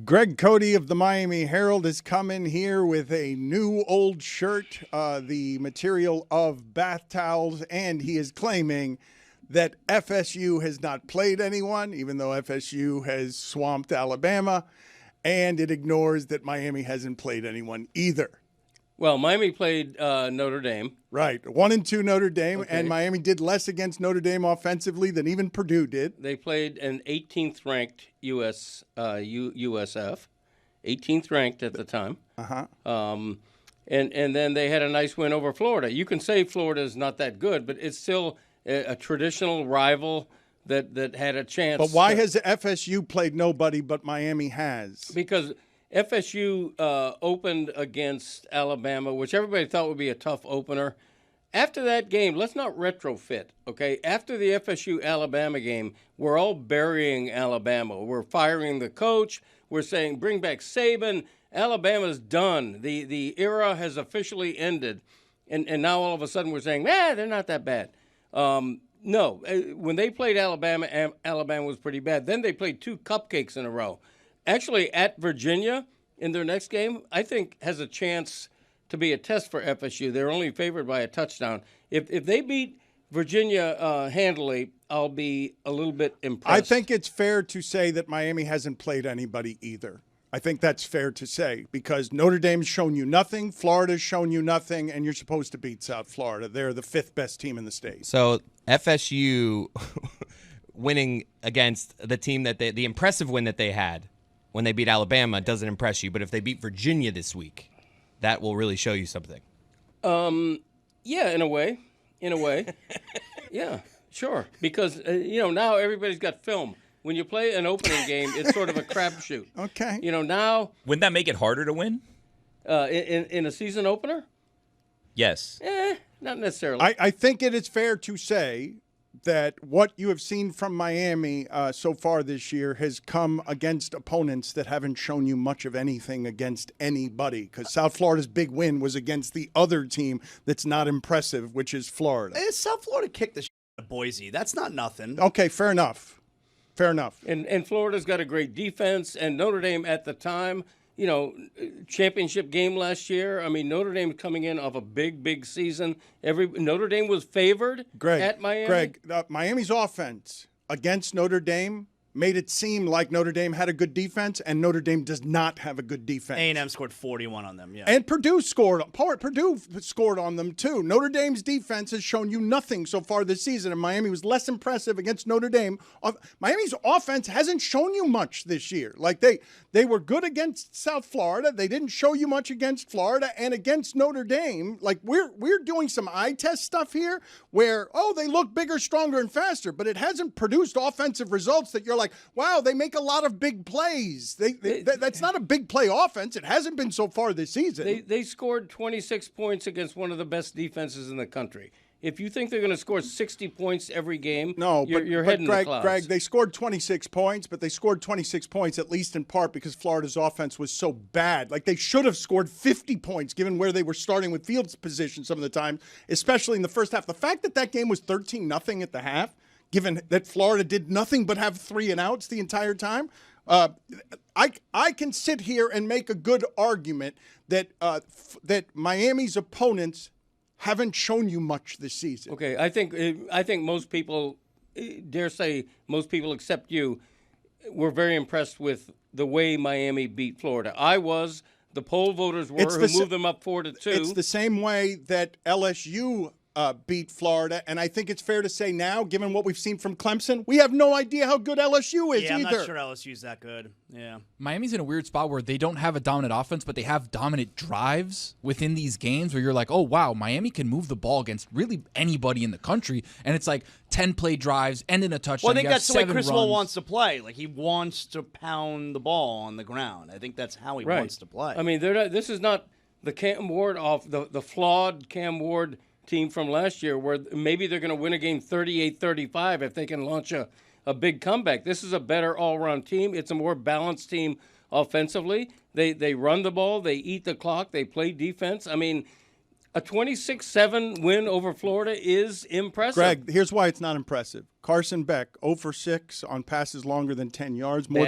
Greg Cody of the Miami Herald has come in here with a new old shirt, the material of bath towels, and he is claiming that FSU has not played anyone, even though FSU has swamped Alabama, and it ignores that Miami hasn't played anyone either. Well, Miami played Notre Dame. Right. 1-2 Notre Dame, Okay. and Miami did less against Notre Dame offensively than even Purdue did. They played an 18th ranked USF, 18th ranked at the time. Uh-huh. And then they had a nice win over Florida. You can say Florida's not that good, but it's still a traditional rival that had a chance. But why has FSU played nobody but Miami has? Because FSU opened against Alabama, which everybody thought would be a tough opener. After that game, let's not retrofit, okay? After the FSU-Alabama game, we're all burying Alabama. We're firing the coach. We're saying, bring back Saban. Alabama's done. The era has officially ended. And now all of a sudden we're saying, they're not that bad. No, when they played Alabama, Alabama was pretty bad. Then they played 2 cupcakes in a row. Actually, at Virginia in their next game, I think has a chance to be a test for FSU. They're only favored by a touchdown. If they beat Virginia handily, I'll be a little bit impressed. I think it's fair to say that Miami hasn't played anybody either. I think that's fair to say because Notre Dame's shown you nothing, Florida's shown you nothing, and you're supposed to beat South Florida. They're the 5th best team in the state. So FSU winning against the team the impressive win that they had when they beat Alabama doesn't impress you, but if they beat Virginia this week, that will really show you something. Yeah, in a way. Yeah, sure. Because, now everybody's got film. When you play an opening game, it's sort of a crapshoot. Okay. Now. Wouldn't that make it harder to win? In a season opener? Yes. Not necessarily. I think it is fair to say that what you have seen from Miami so far this year has come against opponents that haven't shown you much of anything against anybody because South Florida's big win was against the other team that's not impressive, which is Florida. South Florida kicked the shit out of Boise. That's not nothing. Okay, fair enough. And Florida's got a great defense, and Notre Dame at the time, championship game last year. I mean, Notre Dame coming in off a big season. Notre Dame was favored at Miami. Miami's offense against Notre Dame made it seem like Notre Dame had a good defense, and Notre Dame does not have a good defense. A&M scored 41 on them, yeah. And Purdue scored on them, too. Notre Dame's defense has shown you nothing so far this season, and Miami was less impressive against Notre Dame. Miami's offense hasn't shown you much this year. Like, they were good against South Florida. They didn't show you much against Florida, and against Notre Dame, like, we're doing some eye test stuff here where, they look bigger, stronger, and faster, but it hasn't produced offensive results that you're like, wow, they make a lot of big plays. That's not a big play offense. It hasn't been so far this season. They scored 26 points against one of the best defenses in the country. If you think they're going to score 60 points every game, you're heading the clouds. Greg, they scored 26 points, but they scored 26 points at least in part because Florida's offense was so bad. Like, they should have scored 50 points given where they were starting with field position some of the time, especially in the first half. The fact that game was 13-0 at the half, given that Florida did nothing but have 3 and outs the entire time, I can sit here and make a good argument that Miami's opponents haven't shown you much this season. Okay, I think most people, dare say most people except you, were very impressed with the way Miami beat Florida. I was. The poll voters were, who moved them up 4-2. It's the same way that LSU beat Florida, and I think it's fair to say now, given what we've seen from Clemson, we have no idea how good LSU is either. I'm not sure LSU's that good. Yeah. Miami's in a weird spot where they don't have a dominant offense, but they have dominant drives within these games where you're like, oh, wow, Miami can move the ball against really anybody in the country, and it's like 10-play drives, end in a touchdown. Well, I think that's the way Chris Will wants to play. Like, he wants to pound the ball on the ground. I think that's how he wants to play. I mean, this is not the Cam Ward the flawed Cam Ward team from last year where maybe they're going to win a game 38-35 if they can launch a big comeback. This is a better all-around team. It's a more balanced team offensively. They run the ball. They eat the clock. They play defense. I mean, A 26-7 win over Florida is impressive. Greg, here's why it's not impressive. Carson Beck, 0 for 6 on passes longer than 10 yards. More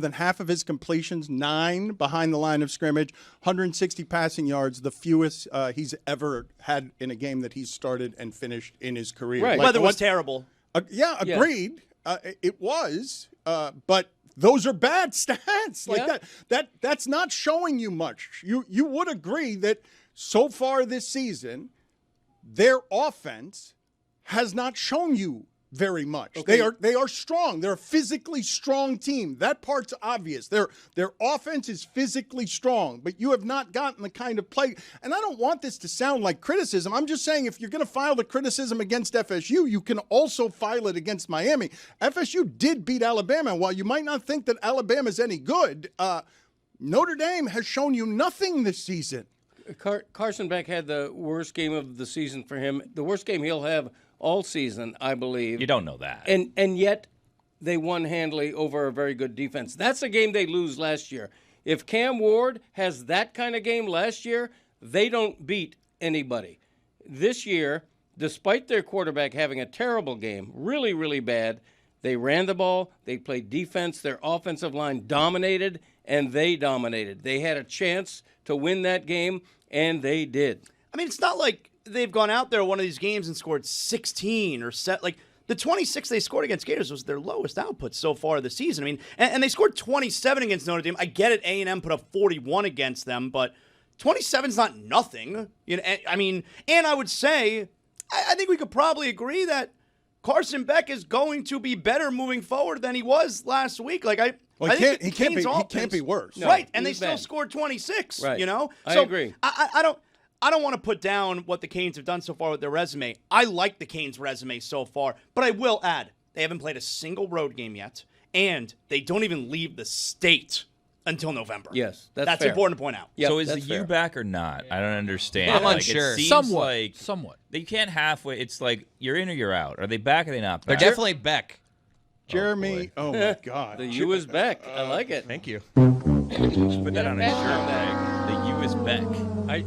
than half of his completions, 9 behind the line of scrimmage, 160 passing yards, the fewest he's ever had in a game that he's started and finished in his career. Right. Weather was terrible. Yeah, agreed. It was, but those are bad stats. Like that's not showing you much. You would agree that so far this season, their offense has not shown you very much. Okay. They are strong. They're a physically strong team. That part's obvious. Their offense is physically strong, but you have not gotten the kind of play. And I don't want this to sound like criticism. I'm just saying if you're going to file the criticism against FSU, you can also file it against Miami. FSU did beat Alabama. While you might not think that Alabama's any good, Notre Dame has shown you nothing this season. Carson Beck had the worst game of the season for him, the worst game he'll have all season, I believe. You don't know that. And yet they won handily over a very good defense. That's a game they lose last year. If Cam Ward has that kind of game last year, they don't beat anybody. This year, despite their quarterback having a terrible game, really, really bad, they ran the ball, they played defense, their offensive line dominated, and they dominated. They had a chance to win that game, and they did. I mean, it's not like they've gone out there one of these games and scored 16 or set. Like the 26 they scored against Gators was their lowest output so far this season. I mean, and they scored 27 against Notre Dame. I get it. A&M put up 41 against them, but 27's not nothing. You know, I mean, and I would say, I think we could probably agree that Carson Beck is going to be better moving forward than he was last week. Like he can't be worse. No, right, and they still bad. scored 26. Right. You know, I so agree. I don't want to put down what the Canes have done so far with their resume. I like the Canes' resume so far, but I will add they haven't played a single road game yet, and they don't even leave the state until November. Yes, that's fair. important to point out. Yep, so is the that's U fair. back or not? I don't understand. I'm Like, unsure. It seems Somewhat. You can't halfway. It's like you're in or you're out. Are they back or are they not They're back? definitely Beck. Jeremy, oh my God. The U is back. I like it. Thank you. Put that on a shirt, Greg. The U is back.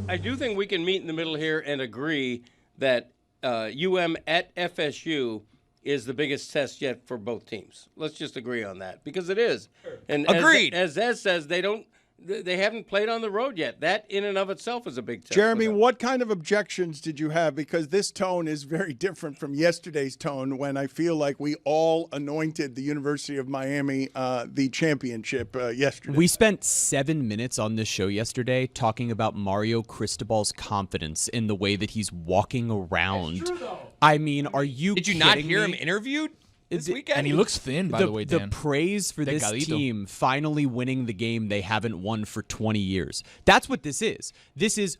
I do think we can meet in the middle here and agree that UM at FSU is the biggest test yet for both teams. Let's just agree on that because it is. And Agreed. As Zez says, they haven't played on the road yet. That in and of itself is a big test. Jeremy, for them. what kind of objections did you have? Because this tone is very different from yesterday's tone when I feel like we all anointed the University of Miami the championship yesterday. We spent 7 minutes on this show yesterday talking about Mario Cristobal's confidence in the way that he's walking around. That's true, though. I mean, are you Did you not kidding hear me? him interviewed this weekend? And he looks thin, by the way, Dan. The praise for this Delgadito. team finally winning the game they haven't won for 20 years. That's what this is. This is,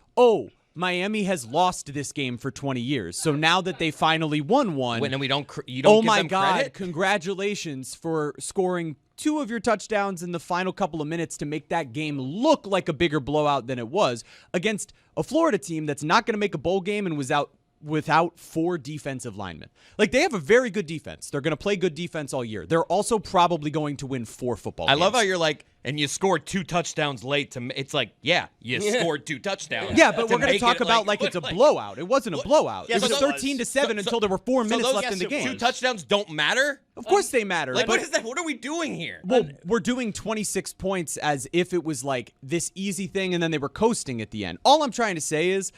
Miami has lost this game for 20 years. So now that they finally won one, And we don't. You don't. oh give my them God, credit? congratulations for scoring 2 of your touchdowns in the final couple of minutes to make that game look like a bigger blowout than it was against a Florida team that's not going to make a bowl game and was out without 4 defensive linemen. Like, they have a very good defense. They're going to play good defense all year. They're also probably going to win 4 football games. I love how you're like, and you scored 2 touchdowns late. It's like, you scored 2 touchdowns. Yeah, but we're going to make talk it about like it's a blowout. It wasn't a blowout. Yes, it was it was. 13-7 until there were 4 minutes those- left in the yes, it game. 2 touchdowns don't matter. Of course they matter. Like, but- what is that? What are we doing here? Well, we're doing 26 points as if it was like this easy thing, and then they were coasting at the end. All I'm trying to say is,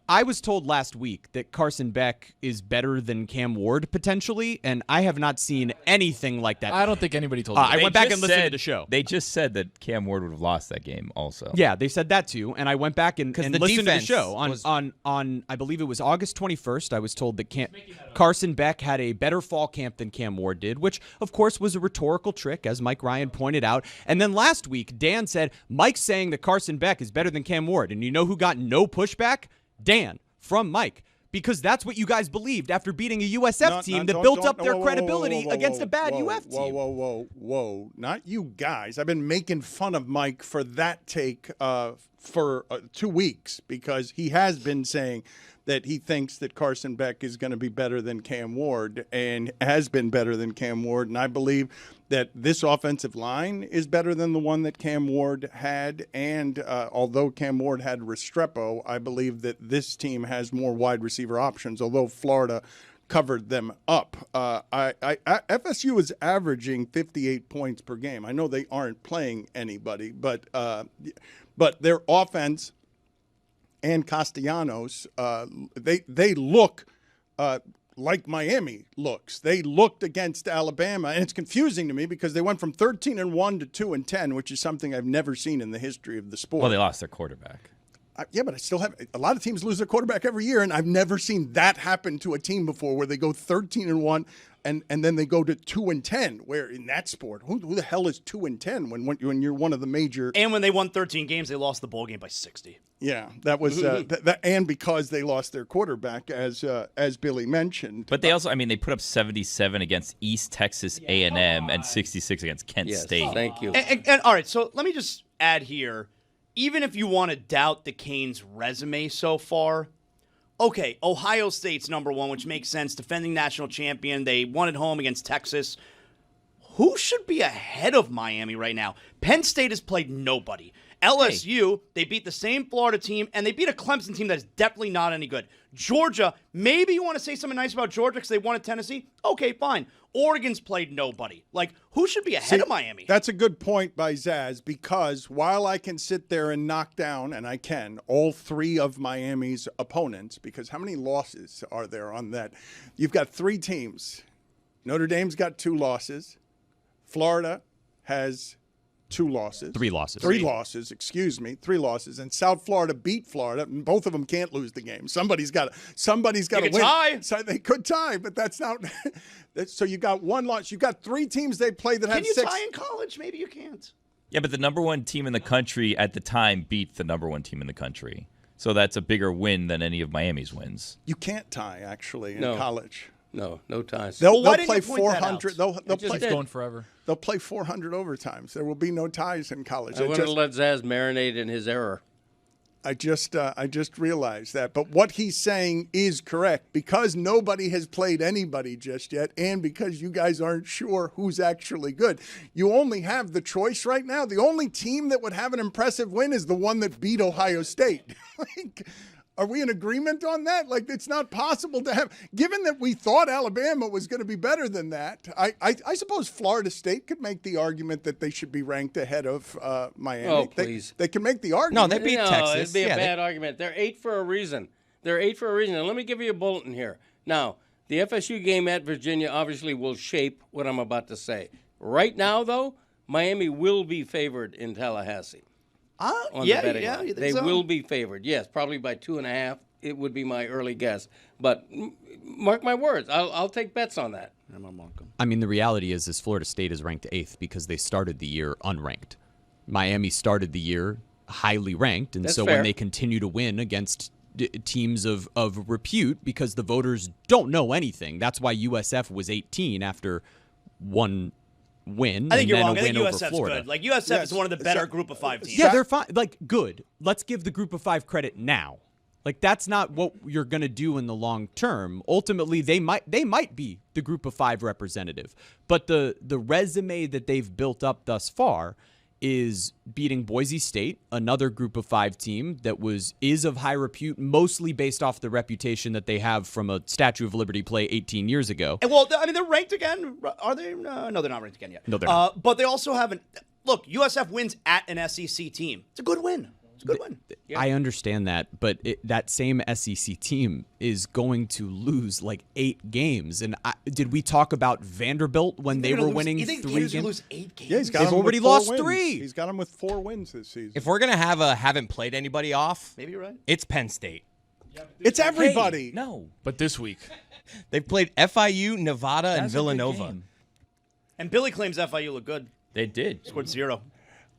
I was told last week that Carson Beck is better than Cam Ward potentially, and I have not seen anything like that. I don't think anybody told you. I They went back just and listened to said- the show. They just said that Cam Ward would have lost that game also. Yeah, they said that too, and I went back and the listened to the defense show was- on I believe it was August 21st. I was told that Carson Beck had a better fall camp than Cam Ward did, which of course was a rhetorical trick, as Mike Ryan pointed out. And then last week, Dan said Mike's saying that Carson Beck is better than Cam Ward, and you know who got no pushback? Dan from Mike. Because that's what you guys believed after beating a USF team that built up their credibility against a bad UF team. Whoa. Not you guys. I've been making fun of Mike for that take for 2 weeks because he has been saying that he thinks that Carson Beck is going to be better than Cam Ward and has been better than Cam Ward. And I believe that this offensive line is better than the one that Cam Ward had. And although Cam Ward had Restrepo, I believe that this team has more wide receiver options, although Florida covered them up. FSU is averaging 58 points per game. I know they aren't playing anybody, but their offense and Castellanos, they look like Miami looks. They looked against Alabama, and it's confusing to me because they went from 13-1 to 2-10, which is something I've never seen in the history of the sport. Well, they lost their quarterback. Yeah, but I still have a lot of teams lose their quarterback every year, and I've never seen that happen to a team before, where they go 13-1 and then they go to 2-10. Where in that sport, who the hell is 2-10 when you're one of the major? And when they won 13 games, they lost the bowl game by 60. Yeah, that was and because they lost their quarterback, as Billy mentioned. But they also, I mean, they put up 77 against East Texas A&M and 66 against Kent State. Thank you. And all right, so let me just add here. Even if you want to doubt the Canes' resume so far, okay, Ohio State's number one, which makes sense. Defending national champion. They won at home against Texas. Who should be ahead of Miami right now? Penn State has played nobody. LSU, they beat the same Florida team, and they beat a Clemson team that is definitely not any good. Georgia, maybe you want to say something nice about Georgia because they won at Tennessee? Okay, fine. Oregon's played nobody. Like, who should be ahead of Miami? That's a good point by Zaz, because while I can sit there and knock down, and I can, all three of Miami's opponents, because how many losses are there on that? You've got three teams. Notre Dame's got 2 losses. Florida has 2 losses. 3 losses. 3 losses, excuse me. 3 losses. And South Florida beat Florida, and both of them can't lose the game. Somebody's got to win. Tie. So they could tie, but that's not. So you got 1 loss. You got 3 teams they play that have 6. Can you tie in college? Maybe you can't. Yeah, but the number one team in the country at the time beat the number one team in the country. So that's a bigger win than any of Miami's wins. You can't tie, actually, in No. college. No ties. They'll why didn't play you point that 400. out? They'll just play. did. Going forever. They'll play 400 overtimes. There will be no ties in college. I want to let Zaz marinate in his error. I just realized that. But what he's saying is correct, because nobody has played anybody just yet, and because you guys aren't sure who's actually good. You only have the choice right now. The only team that would have an impressive win is the one that beat Ohio State. Like, are we in agreement on that? Like, it's not possible to have, given that we thought Alabama was going to be better than that. I suppose Florida State could make the argument that they should be ranked ahead of Miami. Oh, please. They can make the argument. No, they beat Texas. It'd be a Yeah, bad argument. They're 8 for a reason. And let me give you a bulletin here. Now, the FSU game at Virginia obviously will shape what I'm about to say. Right now, though, Miami will be favored in Tallahassee. On the betting line. you think They so? will be favored. Yes, probably by 2.5. It would be my early guess. But mark my words, I'll take bets on that. I mean, the reality is Florida State is ranked 8th because they started the year unranked. Miami started the year highly ranked, and That's so fair. when they continue to win against teams of repute, because the voters don't know anything. That's why USF was 18 after one win. I think you're and then wrong. a I think win over USF's Florida. good. Like, USF is one of the better group of 5 teams. Yeah, they're fine. Like, good. Let's give the group of 5 credit now. Like, that's not what you're going to do in the long term. Ultimately, they might be the group of 5 representative. But the resume that they've built up thus far is beating Boise State, another group of 5 team that is of high repute, mostly based off the reputation that they have from a Statue of Liberty play 18 years ago. And, well, I mean, they're ranked again. Are they? No, they're not ranked again yet. No, they're not. But they also haven't. Look, USF wins at an SEC team. It's a good win. It's a good win. I understand that, but that same SEC team is going to lose like 8 games. And did we talk about Vanderbilt when they were winning 3 games? Lose 8 games. Yeah, he's got They've them already with 4 lost wins. 3. He's got them with 4 wins this season. If we're gonna have a haven't played anybody off, Maybe you're right. it's Penn State. It's everybody. No. But this week, They've played FIU, Nevada, and That's a good Villanova. game. And Billy claims FIU look good. They did. Scored 0.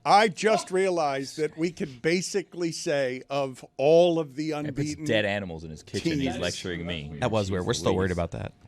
I just realized that we could basically say of all of the He puts unbeaten dead animals in his kitchen. He's teams. lecturing me. That was weird. We're still worried about that.